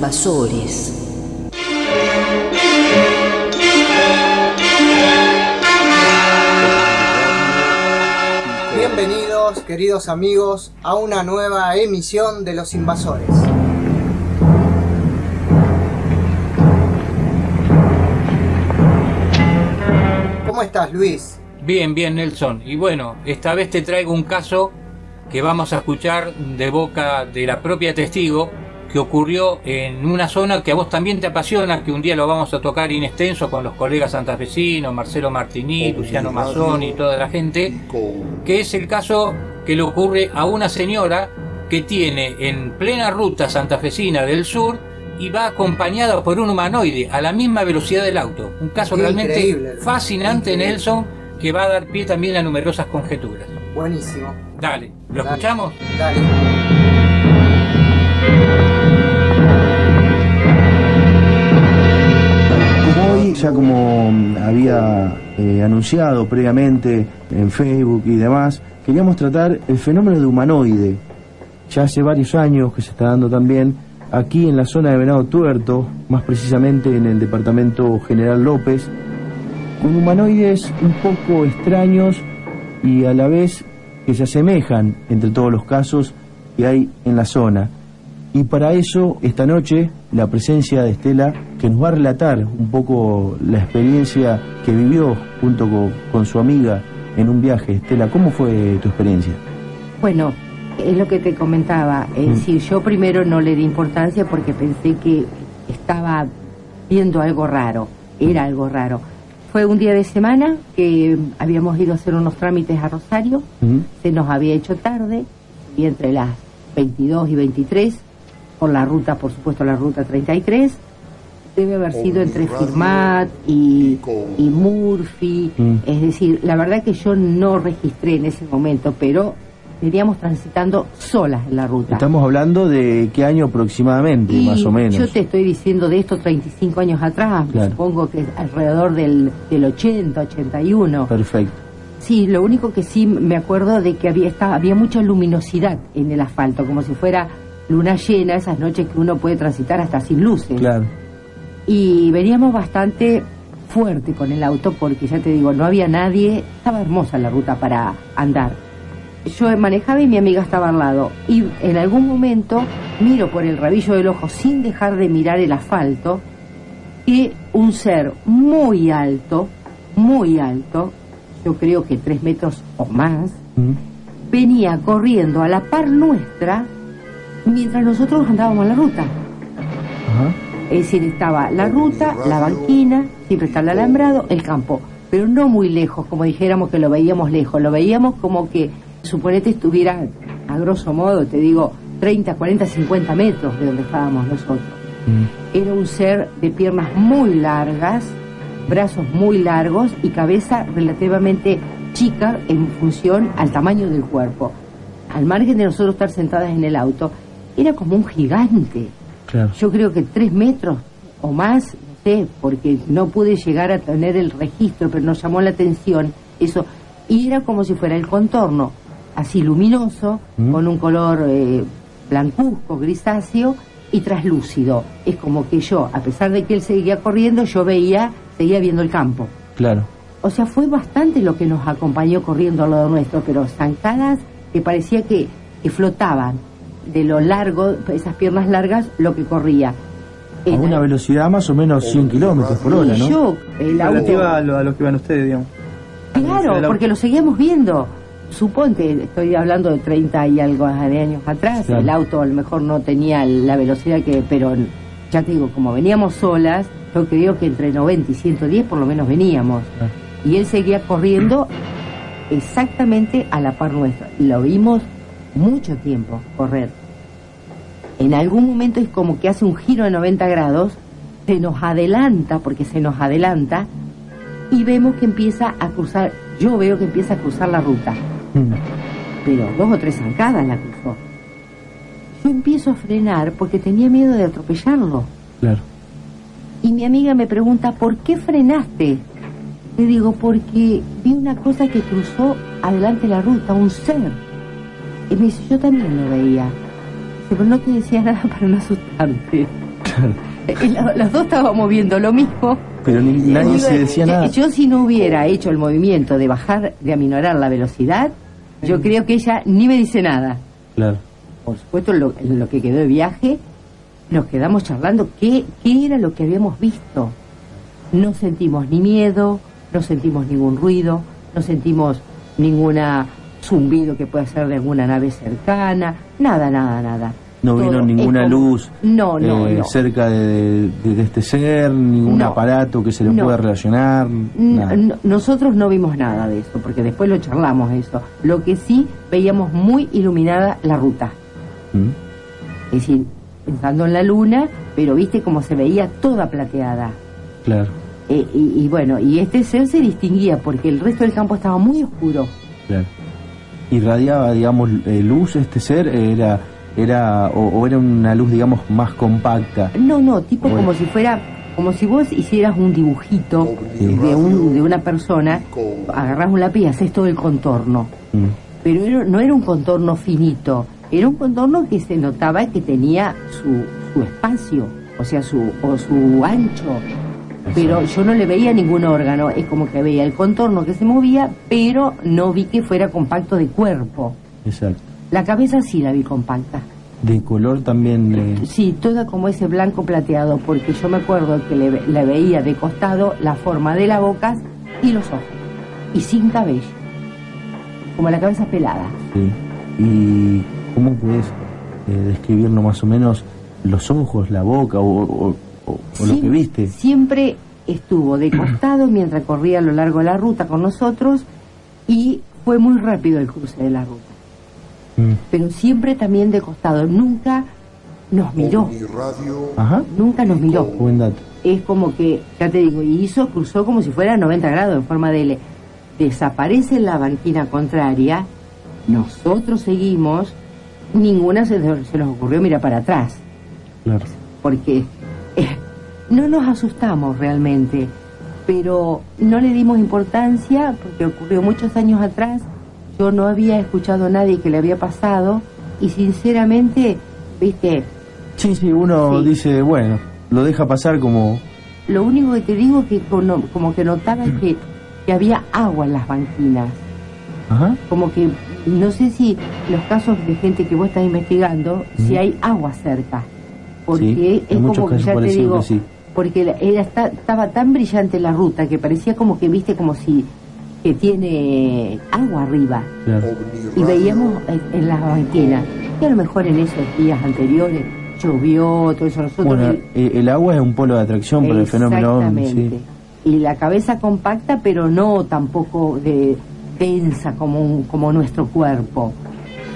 invasores. Bienvenidos, queridos amigos, a una nueva emisión de Los Invasores. ¿Cómo estás, Luis? Bien, Nelson. Y bueno, esta vez te traigo un caso que vamos a escuchar de boca de la propia testigo, que ocurrió en una zona que a vos también te apasiona, que un día lo vamos a tocar in extenso con los colegas santafesinos, Marcelo Martini, Luciano Mazzoni y toda la gente, que es el caso que le ocurre a una señora que tiene en plena ruta santafesina del sur y va acompañada por un humanoide a la misma velocidad del auto. Un caso realmente increíble, fascinante, increíble. Nelson, que va a dar pie también a numerosas conjeturas. Buenísimo. Dale, ¿lo escuchamos? Dale. Como hoy, ya como había anunciado previamente en Facebook y demás, queríamos tratar el fenómeno de humanoide. Ya hace varios años que se está dando también aquí en la zona de Venado Tuerto, más precisamente en el departamento General López, con humanoides un poco extraños y a la vez que se asemejan entre todos los casos que hay en la zona. Y para eso, esta noche, la presencia de Estela, que nos va a relatar un poco la experiencia que vivió junto con su amiga en un viaje. Estela, ¿cómo fue tu experiencia? Bueno, es lo que te comentaba. Sí, yo primero no le di importancia porque pensé que estaba viendo algo raro. Era algo raro. Fue un día de semana que habíamos ido a hacer unos trámites a Rosario. Se nos había hecho tarde, y entre las 22 y 23, por la ruta, por supuesto, la ruta 33. Debe haber sido entre Firmat y Murphy. Es decir, la verdad que yo no registré en ese momento, pero veníamos transitando solas en la ruta. Estamos hablando de qué año aproximadamente, más o menos. Yo te estoy diciendo de esto 35 años atrás, claro. Supongo que alrededor del 80, 81. Perfecto. Sí, lo único que sí me acuerdo de que había mucha luminosidad en el asfalto, como si fuera luna llena, esas noches que uno puede transitar hasta sin luces. Claro. Y veníamos bastante fuerte con el auto porque, ya te digo, no había nadie, estaba hermosa la ruta para andar. Yo manejaba y mi amiga estaba al lado. Y en algún momento miro por el rabillo del ojo, sin dejar de mirar el asfalto, que un ser muy alto, yo creo que 3 metros o más, venía corriendo a la par nuestra mientras nosotros andábamos en la ruta. Es decir, estaba la ruta, la banquina, siempre está el alambrado, el campo, pero no muy lejos, como dijéramos que lo veíamos lejos, lo veíamos como que, suponete, estuviera, a grosso modo, te digo, 30, 40, 50 metros de donde estábamos nosotros. Era un ser de piernas muy largas, brazos muy largos y cabeza relativamente chica en función al tamaño del cuerpo. Al margen de nosotros estar sentadas en el auto, era como un gigante. Claro. Yo creo que 3 metros o más, no sé, porque no pude llegar a tener el registro, pero nos llamó la atención eso. Y era como si fuera el contorno, así luminoso, con un color blancuzco, grisáceo y traslúcido. Es como que yo, a pesar de que él seguía corriendo, yo seguía viendo el campo. Claro. O sea, fue bastante lo que nos acompañó corriendo al lado nuestro, pero zancadas que parecía que flotaban de lo largo, esas piernas largas, lo que corría. A una velocidad más o menos 100 kilómetros por hora, ¿no? Yo, el auto... Relativa a lo que van ustedes, digamos. Claro, porque lo seguíamos viendo. Suponte, estoy hablando de 30 y algo de años atrás, claro. El auto a lo mejor no tenía la velocidad que... Pero ya te digo, como veníamos solas, yo creo que entre 90 y 110 por lo menos veníamos. Y él seguía corriendo exactamente a la par nuestra. Lo vimos mucho tiempo correr. En algún momento es como que hace un giro de 90 grados, se nos adelanta, porque se nos adelanta, y vemos que empieza a cruzar, yo veo que empieza a cruzar la ruta. Pero 2 o 3 zancadas la cruzó. Yo empiezo a frenar porque tenía miedo de atropellarlo. Claro. Y mi amiga me pregunta, ¿por qué frenaste? Le digo, porque vi una cosa que cruzó adelante la ruta, un ser. Y me dice, yo también lo veía. Dice, pero no te decía nada para no asustarte. Los dos estábamos viendo lo mismo. Pero nadie se decía nada. Yo si no hubiera hecho el movimiento de bajar, de aminorar la velocidad, yo creo que ella ni me dice nada. Claro. Por supuesto, lo que quedó de viaje, nos quedamos charlando qué era lo que habíamos visto. No sentimos ni miedo, no sentimos ningún ruido, no sentimos ninguna zumbido que pueda ser de alguna nave cercana, nada. No vieron ninguna luz no. cerca de este ser, ningún aparato que se le pueda relacionar. Nada. Nosotros no vimos nada de eso, porque después lo charlamos eso. Lo que sí veíamos muy iluminada la ruta. Es decir, pensando en la luna, pero viste cómo se veía toda plateada. Claro. Y bueno, y este ser se distinguía porque el resto del campo estaba muy oscuro. Claro. Irradiaba, digamos, luz este ser, era una luz, digamos, más compacta. No, tipo como si fuera, como si vos hicieras un dibujito de una persona, agarrás un lápiz y haces todo el contorno. Pero no era un contorno finito, era un contorno que se notaba que tenía su espacio, o sea, su ancho. Pero yo no le veía ningún órgano, es como que veía el contorno que se movía, pero no vi que fuera compacto de cuerpo. Exacto. La cabeza sí la vi compacta. ¿De color también? Sí, toda como ese blanco plateado, porque yo me acuerdo que le veía de costado la forma de la boca y los ojos, y sin cabello, como la cabeza pelada. Sí. ¿Y cómo puedes describirnos más o menos los ojos, la boca o lo que viste? Siempre estuvo de costado mientras corría a lo largo de la ruta con nosotros y fue muy rápido el cruce de la ruta. Pero siempre también de costado, nunca nos miró. Ajá. Nunca nos miró. Buen dato. Es como que, ya te digo, cruzó como si fuera 90 grados en forma de L. Desaparece en la banquina contraria, nosotros seguimos, ninguna se nos ocurrió mirar para atrás. Claro. Porque no nos asustamos realmente, pero no le dimos importancia porque ocurrió muchos años atrás. Yo no había escuchado a nadie que le había pasado y sinceramente, viste... Sí, uno dice, bueno, lo deja pasar como... Lo único que te digo es que como que notaba que había agua en las banquinas. Ajá. Como que, no sé si los casos de gente que vos estás investigando, si hay agua cerca. Porque es como que ya te digo, sí. Porque estaba tan brillante la ruta que parecía como que, viste, como si... que tiene agua arriba. Claro. Y veíamos en las banquinas que a lo mejor en esos días anteriores llovió, todo eso. Nosotros bueno, el agua es un polo de atracción por el fenómeno. Exactamente. Sí. Y la cabeza compacta, pero no tampoco densa como nuestro cuerpo.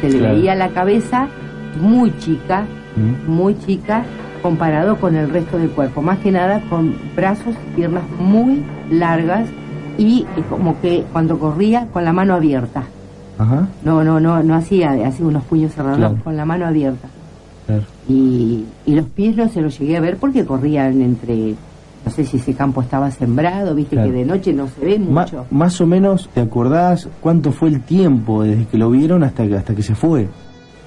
Se le veía la cabeza muy chica, comparado con el resto del cuerpo. Más que nada con brazos y piernas muy largas. Y como que cuando corría con la mano abierta. Ajá. No hacía unos puños cerrados, claro. Con la mano abierta. Claro. Y los pies no se los llegué a ver porque corrían entre, no sé si ese campo estaba sembrado, viste, claro. Que de noche no se ve mucho. Más o menos, ¿te acordás cuánto fue el tiempo desde que lo vieron hasta que se fue?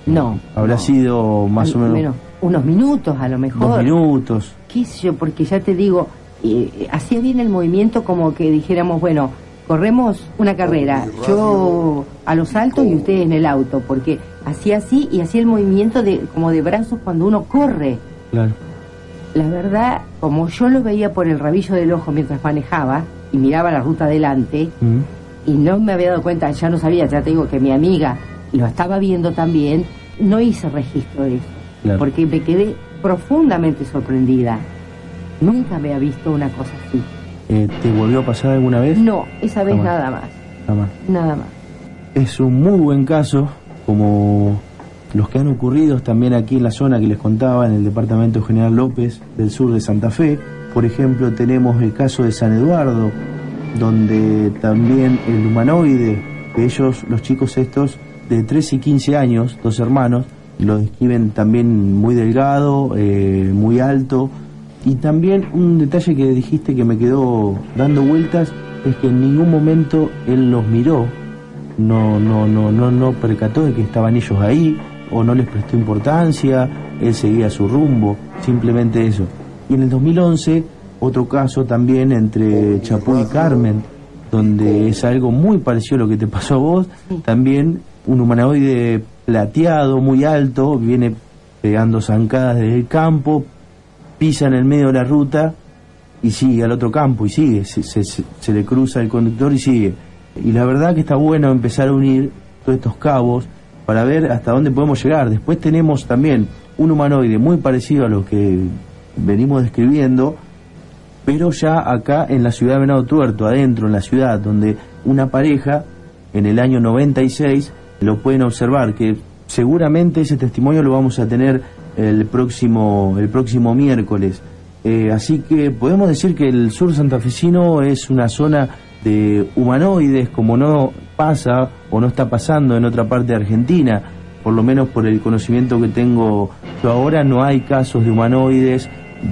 No. Habrá sido más o menos unos minutos a lo mejor. 2 minutos. ¿Qué sé yo? Porque ya te digo... hacía bien el movimiento como que dijéramos, bueno, corremos una carrera, yo a los saltos y ustedes en el auto, porque hacía así y hacía el movimiento como de brazos cuando uno corre. Claro. La verdad, como yo lo veía por el rabillo del ojo mientras manejaba y miraba la ruta adelante y no me había dado cuenta, ya no sabía, ya te digo que mi amiga lo estaba viendo también, no hice registro de eso, claro. Porque me quedé profundamente sorprendida. Nunca me había visto una cosa así. ¿Te volvió a pasar alguna vez? No, esa vez nada más. Nada más. Es un muy buen caso, como los que han ocurrido también aquí en la zona que les contaba, en el departamento General López del sur de Santa Fe. Por ejemplo, tenemos el caso de San Eduardo, donde también el humanoide, que ellos, los chicos estos, de 13 y 15 años, 2 hermanos, lo describen también muy delgado, muy alto. Y también un detalle que dijiste que me quedó dando vueltas es que en ningún momento él los miró, no percató de que estaban ellos ahí, o no les prestó importancia, él seguía su rumbo, simplemente eso. Y en el 2011, otro caso también entre Chapú y Carmen, donde es algo muy parecido a lo que te pasó a vos, también un humanoide plateado, muy alto, viene pegando zancadas desde el campo, pisa en el medio de la ruta y sigue al otro campo, y sigue, se le cruza el conductor y sigue. Y la verdad que está bueno empezar a unir todos estos cabos para ver hasta dónde podemos llegar. Después tenemos también un humanoide muy parecido a lo que venimos describiendo, pero ya acá en la ciudad de Venado Tuerto, adentro en la ciudad, donde una pareja en el año 96 lo pueden observar, que seguramente ese testimonio lo vamos a tener el próximo miércoles. Así que podemos decir que el sur santafesino es una zona de humanoides, como no pasa o no está pasando en otra parte de Argentina. Por lo menos por el conocimiento que tengo yo ahora, no hay casos de humanoides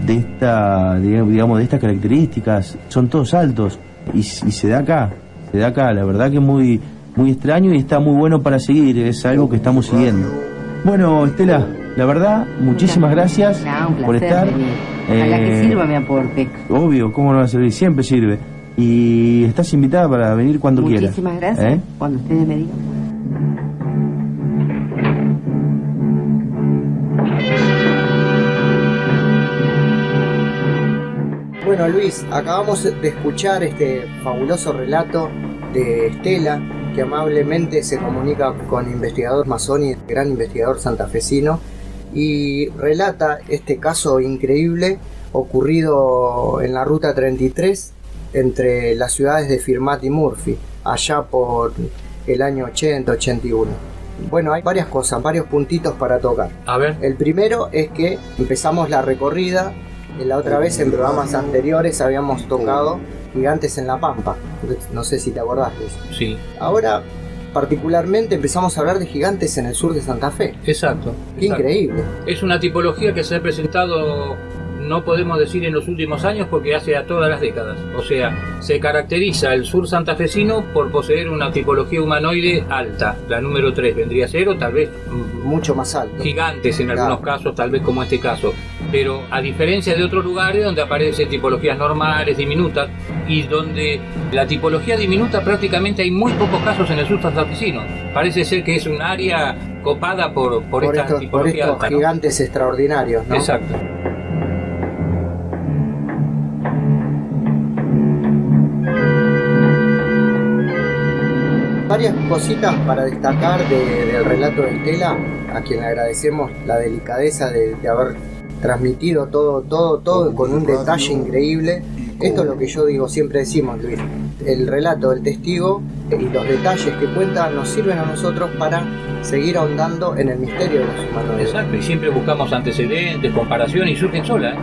de de estas características. Son todos altos y se da acá, la verdad que es muy extraño y está muy bueno para seguir, es algo que estamos siguiendo. Bueno, Estela, la verdad, muchísimas gracias por estar. Ojalá que sirva mi aporte. Obvio, cómo no va a servir, siempre sirve. Y estás invitada para venir cuando quieras. Muchísimas gracias, cuando ustedes me digan. Bueno, Luis, acabamos de escuchar este fabuloso relato de Estela, que amablemente se comunica con investigador Mazzoni, gran investigador santafesino, y relata este caso increíble ocurrido en la ruta 33 entre las ciudades de Firmat y Murphy, allá por el año 80-81. Bueno, hay varias cosas, varios puntitos para tocar. A ver. El primero es que empezamos la recorrida. La otra vez en programas anteriores habíamos tocado Gigantes en la Pampa. No sé si te acordás, Luis. Sí. Ahora, particularmente, empezamos a hablar de gigantes en el sur de Santa Fe. Exacto. Qué increíble. Es una tipología que se ha presentado, no podemos decir en los últimos años, porque hace a todas las décadas. O sea, se caracteriza el sur santafesino por poseer una tipología humanoide alta. La número 3 vendría a ser, o tal vez mucho más alto. Gigantes en algunos casos, tal vez como este caso. Pero a diferencia de otros lugares donde aparecen tipologías normales, diminutas, y donde la tipología diminuta prácticamente hay muy pocos casos en el sur santafesino. Parece ser que es un área copada por esta tipología estos alta, gigantes, ¿no? Extraordinarios, ¿no? Exacto. Varias cositas para destacar del relato de Estela, a quien le agradecemos la delicadeza de haber transmitido todo con un detalle increíble. Esto es lo que yo digo, siempre decimos, Luis, el relato del testigo y los detalles que cuenta nos sirven a nosotros para seguir ahondando en el misterio de los humanoides. Exacto, y siempre buscamos antecedentes, comparaciones, y surgen solas,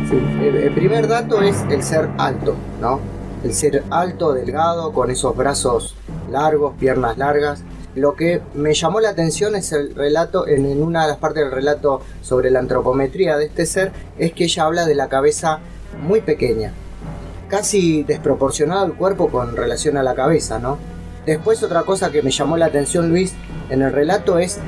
Sí, el primer dato es el ser alto, ¿no? El ser alto, delgado, con esos brazos largos, piernas largas. Lo que me llamó la atención es el relato, en una de las partes del relato sobre la antropometría de este ser, es que ella habla de la cabeza muy pequeña, casi desproporcionado el cuerpo con relación a la cabeza, ¿no? Después otra cosa que me llamó la atención, Luis, en el relato es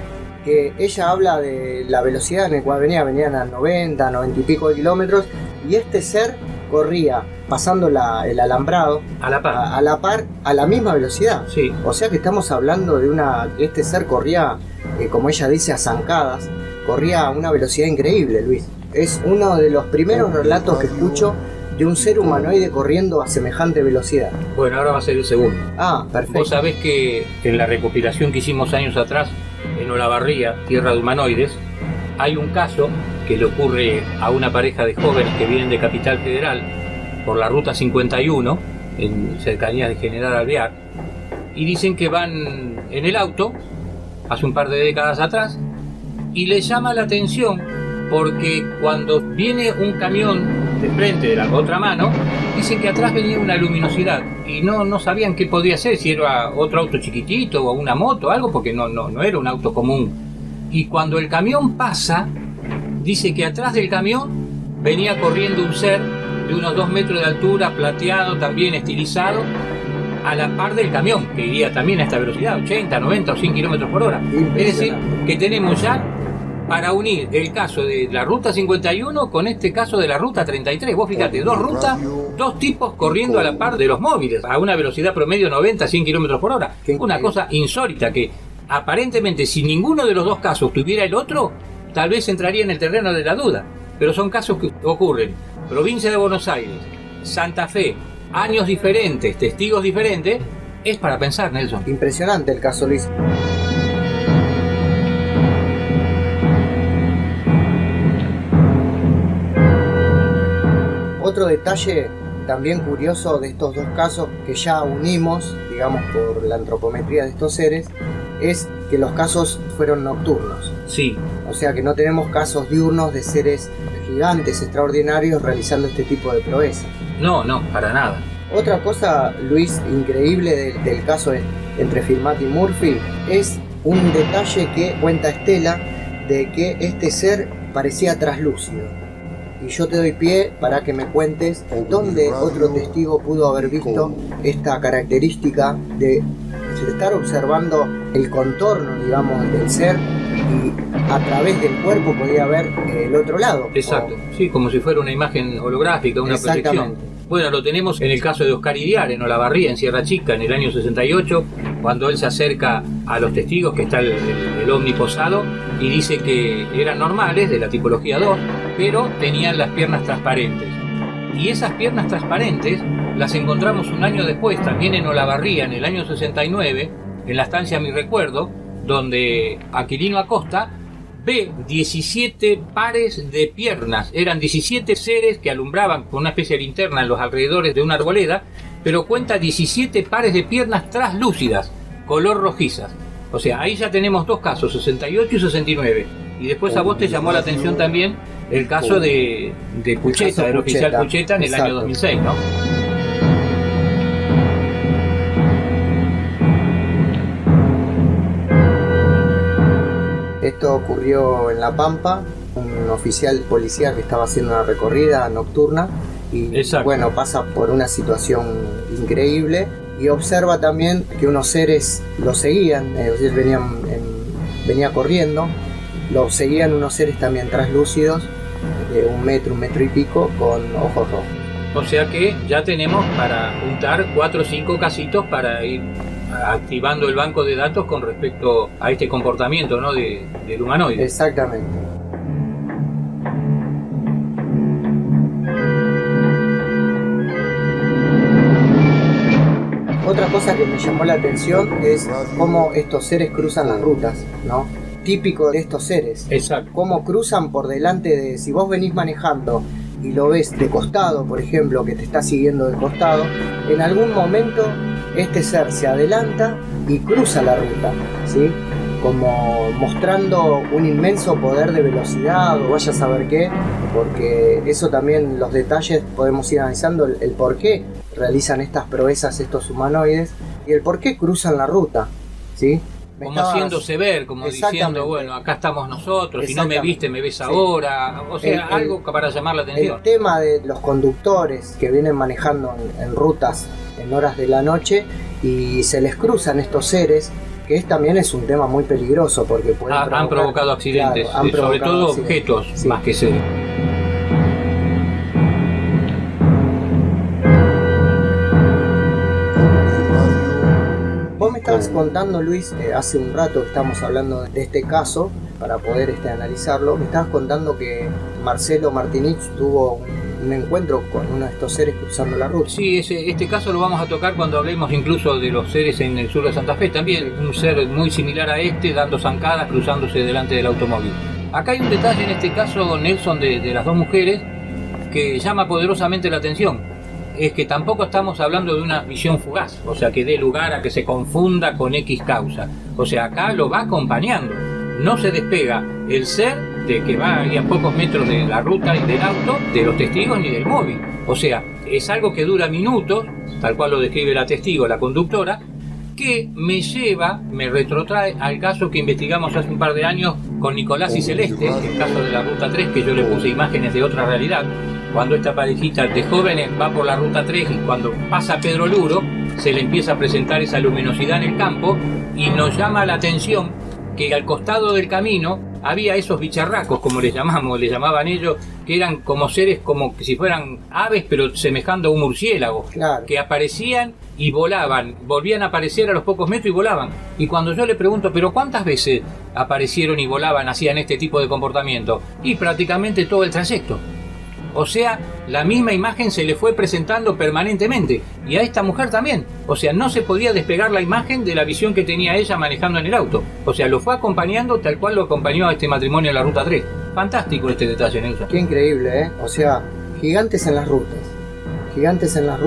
que ella habla de la velocidad en la cual venían a 90 y pico de kilómetros, y este ser corría pasando el alambrado a la par, a la misma velocidad. Sí. O sea que estamos hablando de este ser corría, como ella dice, a zancadas, corría a una velocidad increíble, Luis. Es uno de los primeros relatos que escucho de un ser humanoide corriendo a semejante velocidad. Bueno, ahora va a ser el segundo. Ah, perfecto. Vos sabés que en la recopilación que hicimos años atrás en Olavarría, Tierra de Humanoides, hay un caso que le ocurre a una pareja de jóvenes que vienen de Capital Federal por la ruta 51 en cercanías de General Alvear, y dicen que van en el auto hace un par de décadas atrás, y les llama la atención porque cuando viene un camión de frente de la otra mano, dicen que atrás venía una luminosidad y no sabían qué podía ser, si era otro auto chiquitito o una moto o algo, porque no era un auto común. Y cuando el camión pasa, dice que atrás del camión venía corriendo un ser de unos 2 metros de altura, plateado, también estilizado, a la par del camión, que iría también a esta velocidad, 80, 90 o 100 kilómetros por hora. Es decir, que tenemos ya para unir el caso de la ruta 51 con este caso de la ruta 33. Vos fíjate, dos rutas, dos tipos corriendo a la par de los móviles, a una velocidad promedio 90, 100 kilómetros por hora. Una cosa insólita que aparentemente si ninguno de los dos casos tuviera el otro, tal vez entraría en el terreno de la duda. Pero son casos que ocurren. Provincia de Buenos Aires, Santa Fe, años diferentes, testigos diferentes. Es para pensar, Nelson. Impresionante el caso, Luis. Otro detalle también curioso de estos dos casos que ya unimos, digamos, por la antropometría de estos seres, es que los casos fueron nocturnos. Sí. O sea que no tenemos casos diurnos de seres gigantes, extraordinarios, realizando este tipo de proezas. No, para nada. Otra cosa, Luis, increíble del caso entre Firmat y Murphy es un detalle que cuenta Estela de que este ser parecía traslúcido. Y yo te doy pie para que me cuentes dónde otro testigo pudo haber visto esta característica de estar observando el contorno, digamos, del ser y a través del cuerpo podía ver el otro lado. Exacto, sí, como si fuera una imagen holográfica, una proyección. Bueno, lo tenemos en el caso de Oscar Iriar, en Olavarría, en Sierra Chica, en el año 68, cuando él se acerca a los testigos, que está el ovni posado, y dice que eran normales, de la tipología 2, pero tenían las piernas transparentes. Y esas piernas transparentes las encontramos un año después, también en Olavarría, en el año 69, en la estancia Mi Recuerdo, donde Aquilino Acosta ve 17 pares de piernas. Eran 17 seres que alumbraban con una especie de linterna en los alrededores de una arboleda, pero cuenta 17 pares de piernas traslúcidas, color rojizas. O sea, ahí ya tenemos dos casos, 68 y 69. Y después a vos te llamó la atención también el caso de Pucheta, del oficial Pucheta, en el año 2006, ¿no? Esto ocurrió en La Pampa, un oficial policial que estaba haciendo una recorrida nocturna y bueno, pasa por una situación increíble y observa también que unos seres lo seguían, venía corriendo, lo seguían unos seres también translúcidos de 1 metro y pico con ojos rojos. O sea que ya tenemos para juntar 4 o 5 casitos para ir activando el banco de datos con respecto a este comportamiento, ¿no?, del humanoide. Exactamente. Otra cosa que me llamó la atención es cómo estos seres cruzan las rutas, ¿no? Típico de estos seres. Exacto. Cómo cruzan por delante de... Si vos venís manejando y lo ves de costado, por ejemplo, que te está siguiendo de costado, en algún momento este ser se adelanta y cruza la ruta, ¿sí? Como mostrando un inmenso poder de velocidad o vaya a saber qué, porque eso también, los detalles, podemos ir analizando el por qué realizan estas proezas estos humanoides y el por qué cruzan la ruta, ¿sí? Como haciéndose ver, como diciendo, bueno, acá estamos nosotros, si no me viste, me ves ahora, o sea, algo para llamar la atención. El tema de los conductores que vienen manejando en rutas en horas de la noche y se les cruzan estos seres, que también es un tema muy peligroso porque han provocado accidentes, claro, sobre todo objetos, sí, más que seres. Vos me estabas contando, Luis, hace un rato que estamos hablando de este caso, para poder analizarlo, me estabas contando que Marcelo Martinich tuvo un encuentro con uno de estos seres cruzando la ruta. Sí, este caso lo vamos a tocar cuando hablemos incluso de los seres en el sur de Santa Fe, también un ser muy similar a este, dando zancadas, cruzándose delante del automóvil. Acá hay un detalle en este caso, Nelson, de las dos mujeres, que llama poderosamente la atención. Es que tampoco estamos hablando de una visión fugaz, o sea, que dé lugar a que se confunda con X causa. O sea, acá lo va acompañando. No se despega el ser de que va ahí a pocos metros de la ruta y del auto, de los testigos ni del móvil. O sea, es algo que dura minutos, tal cual lo describe la testigo, la conductora, que me retrotrae al caso que investigamos hace un par de años con Nicolás y Celeste, el caso de la Ruta 3, que yo le puse imágenes de otra realidad. Cuando esta parejita de jóvenes va por la Ruta 3 y cuando pasa Pedro Luro, se le empieza a presentar esa luminosidad en el campo y nos llama la atención que al costado del camino había esos bicharracos, como les llamaban ellos, que eran como seres como que si fueran aves, pero semejando a un murciélago, Claro. que aparecían y volaban, volvían a aparecer a los pocos metros y volaban. Y cuando yo le pregunto, ¿pero cuántas veces aparecieron y volaban, hacían este tipo de comportamiento? Y prácticamente todo el trayecto. O sea, la misma imagen se le fue presentando permanentemente. Y a esta mujer también. O sea, no se podía despegar la imagen de la visión que tenía ella manejando en el auto. O sea, lo fue acompañando tal cual lo acompañó a este matrimonio en la Ruta 3. Fantástico este detalle, Neusa. Qué increíble, ¿eh? O sea, gigantes en las rutas. Gigantes en las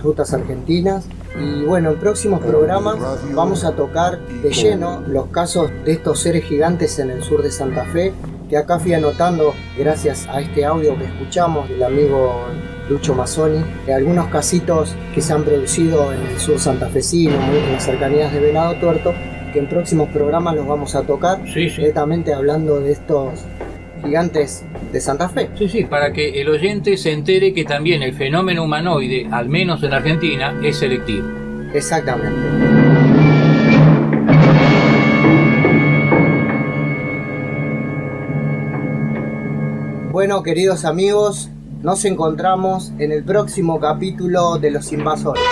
rutas argentinas. Y bueno, en próximos programas vamos a tocar de lleno los casos de estos seres gigantes en el sur de Santa Fe, que acá fui anotando, gracias a este audio que escuchamos del amigo Lucho Mazzoni, de algunos casitos que se han producido en el sur santafesino, en las cercanías de Venado Tuerto, que en próximos programas los vamos a tocar, directamente hablando de estos gigantes de Santa Fe. Sí, para que el oyente se entere que también el fenómeno humanoide, al menos en Argentina, es selectivo. Exactamente. Bueno, queridos amigos, nos encontramos en el próximo capítulo de Los Invasores.